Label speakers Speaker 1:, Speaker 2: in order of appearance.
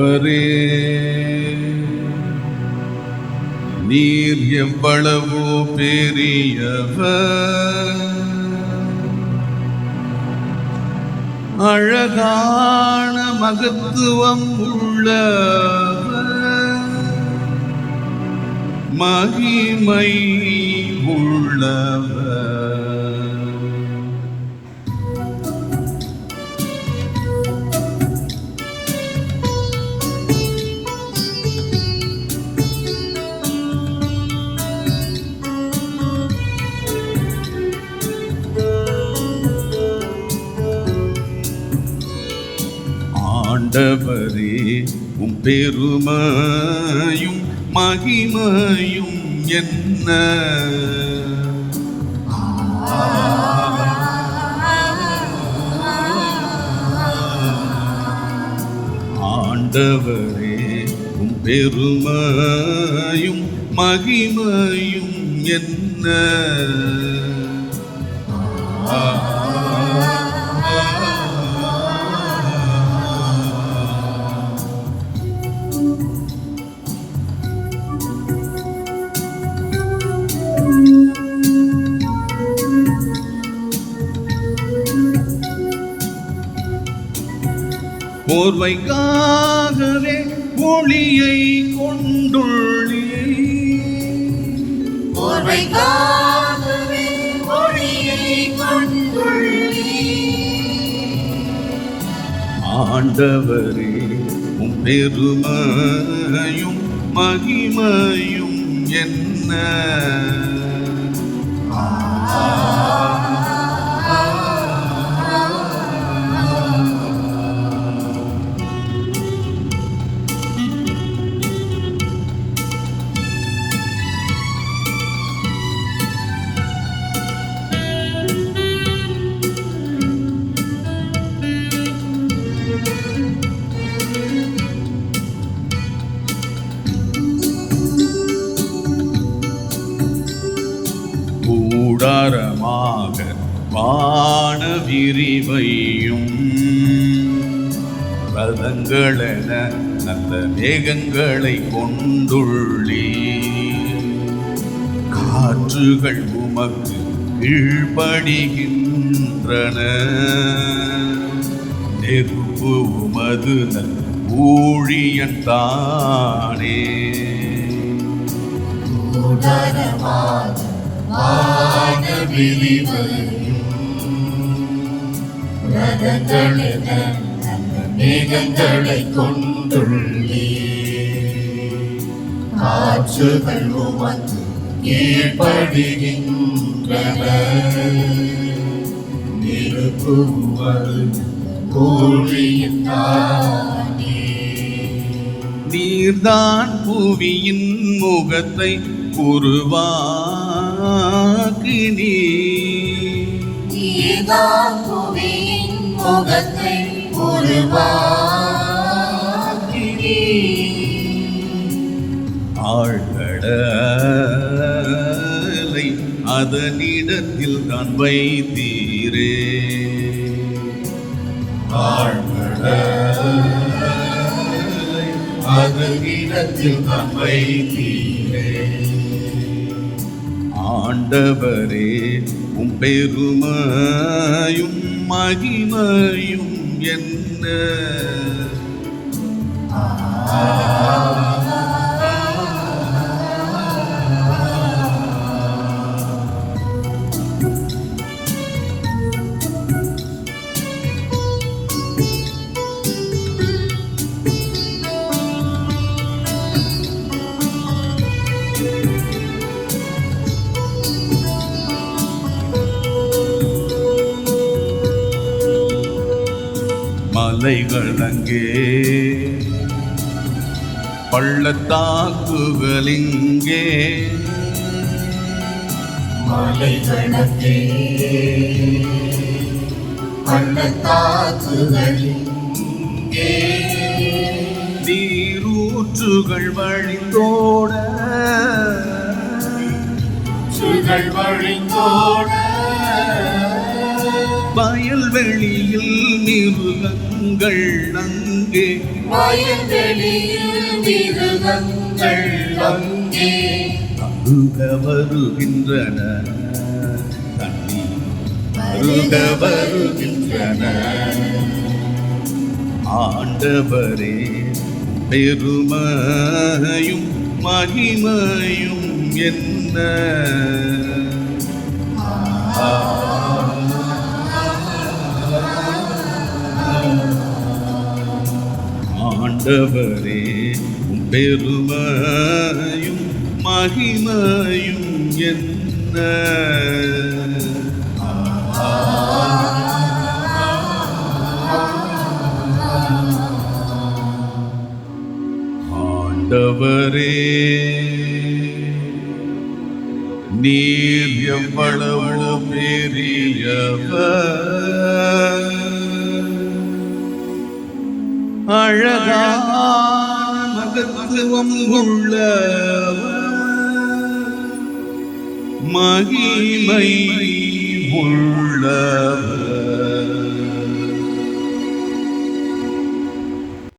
Speaker 1: ஆண்டவரே, நீர் எவ்வளவோ பெரியவர், அழகான மகத்துவம் உள்ளவர், மகிமை உள்ளவர். ஆண்டவரே, உம் பெருமையும் மகிமையும் என்ன? ஆண்டவரே, உம் பெருமையும் மகிமையும் என்ன? போர்வைக்காகவே ஒளியை கொண்டுள்ளே,
Speaker 2: போர்வைக்காகவே ஒளியை கொண்டுள்ளே.
Speaker 1: ஆண்டவரே, உம் பெருமையும் மகிமையும் என்ன? கூடாரமாக வான விரிவையும், ரதங்களென நல்ல மேகங்களை கொண்டுள்ளே. காற்றுகள் உமக்கு கீழ்ப்படிகின்றன, நெருப்பு உமது நல் ஊழியன் தானே.
Speaker 2: வான விரிவையும், ரதங்களென நல்ல மேகங்களை கொண்டுள்ளே. காற்றுகள் உமக்கு கீழ்ப்படிகின்றன, நெருப்பு உமது ஊழியன் தானே.
Speaker 1: நீர்தான் புவியின் முகத்தை உருவாக்கினீ,
Speaker 2: நீர்தான் புவியின் முகத்தை உருவாக்கினீ.
Speaker 1: ஆழ்கடலை அதனிடத்தில் தான் வைத்தீரே,
Speaker 2: ஆழ்கடலை அதனிடத்தில் தான் வைத்தீரே.
Speaker 1: ஆண்டவரே, உம் பெருமையும் மகிமையும் என்ன? மலைகள் அங்கே, பள்ளத்தாக்குகள் இங்கே,
Speaker 2: மலைகள் அங்கே, பள்ளத்தாக்குகள் இங்கே.
Speaker 1: நீரூற்றுகள் வழிந்தோட,
Speaker 2: சுகள் வழிந்தோட,
Speaker 1: வயல்வெளியில் மிருகங்கள் அங்கே
Speaker 2: வயல்வெளியில் மிருகங்கள் அங்கே
Speaker 1: அருக வருகின்றன தண்ணீர் அருக வருகின்றன ஆண்டவரே பெருமையும் மகிமையும் என்ன ஆண்டவரே பெருமையும் மகிமையும் என்ன ஆண்டவரே நீர் எவ்வளவு பெரியவர் அழகான மகத்துவம் உள்ளவர் மகிமை உள்ளவர்